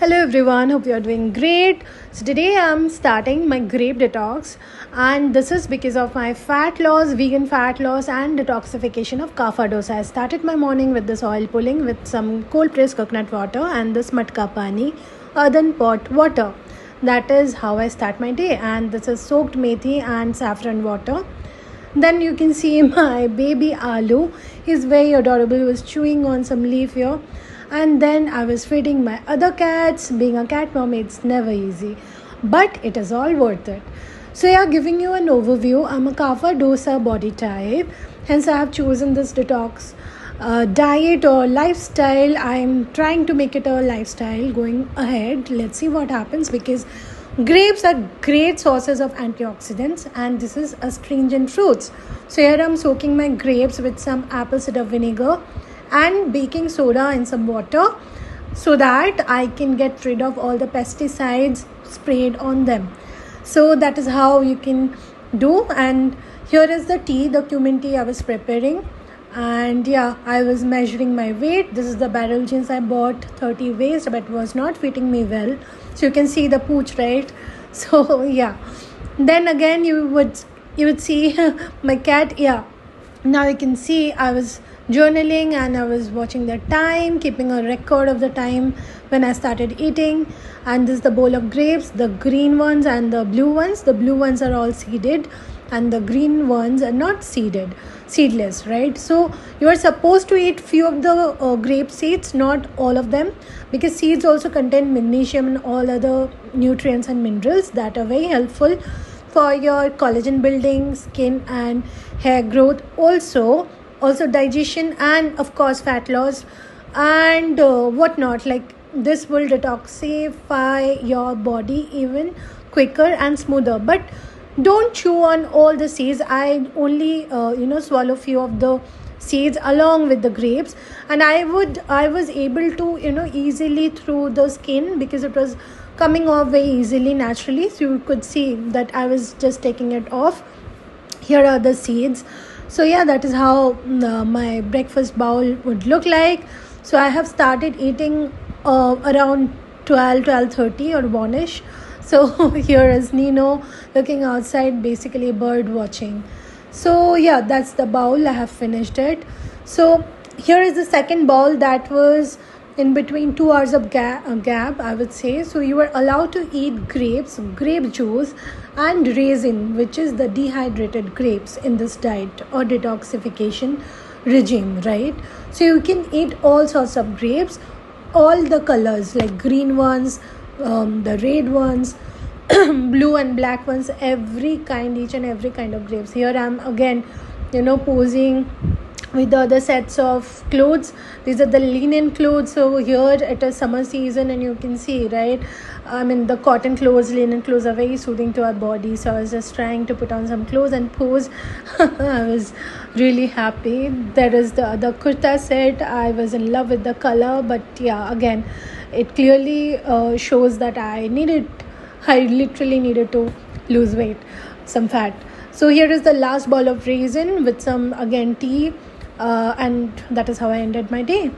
Hello everyone, hope you are doing great. So today I'm starting my grape detox, and this is because of my fat loss, vegan fat loss and detoxification of kapha dosa. I started my morning with this oil pulling with some cold pressed coconut water and this matka pani, earthen pot water. That is how I start my day, and this is soaked methi and saffron water. Then you can see my baby Alu. He's very adorable. He was chewing on some leaf here. And then I was feeding my other cats. Being a cat mom, it's never easy. But it is all worth it. So yeah, giving you an overview. I'm a kapha dosa body type. Hence I have chosen this detox diet or lifestyle. I'm trying to make it a lifestyle going ahead. Let's see what happens, because grapes are great sources of antioxidants, and this is astringent fruits. So here I'm soaking my grapes with some apple cider vinegar and baking soda in some water, so that I can get rid of all the pesticides sprayed on them. So that is how you can do. And here is the tea, the cumin tea I was preparing. And yeah, I was measuring my weight. This is the barrel jeans I bought, 30 waist, but was not fitting me well. So you can see the pooch, right? So yeah, then again you would see my cat. Yeah, now you can see I was journaling and I was watching the time, keeping a record of the time when I started eating. And this is the bowl of grapes, the green ones and the blue ones. The blue ones are all seeded and the green ones are not seedless, right? So you are supposed to eat few of the grape seeds, not all of them, because seeds also contain magnesium and all other nutrients and minerals that are very helpful for your collagen building, skin and hair growth, also digestion, and of course fat loss and whatnot. Like, this will detoxify your body even quicker and smoother. But don't chew on all the seeds. I only swallow few of the seeds along with the grapes, and I was able to easily through the skin, because it was coming off very easily naturally. So you could see that I was just taking it off. Here are the seeds. So yeah, that is how my breakfast bowl would look like. So I have started eating around 12:30 or 1ish. So here is Nino looking outside, basically bird watching. So yeah, that's the bowl. I have finished it. So here is the second bowl that was in between 2 hours of gap, I would say. So you are allowed to eat grapes, grape juice and raisin, which is the dehydrated grapes, in this diet or detoxification regime, right? So you can eat all sorts of grapes, all the colors, like green ones, the red ones, blue and black ones, each and every kind of grapes. Here I'm again posing with the other sets of clothes. These are the linen clothes. So here it is summer season, and you can see, right, I mean, the cotton clothes, linen clothes are very soothing to our body. So I was just trying to put on some clothes and pose. I was really happy. There is the other kurta set. I was in love with the color, but yeah, again, it clearly shows that I literally needed to lose weight, some fat. So here is the last ball of raisin with some again tea, and that is how I ended my day.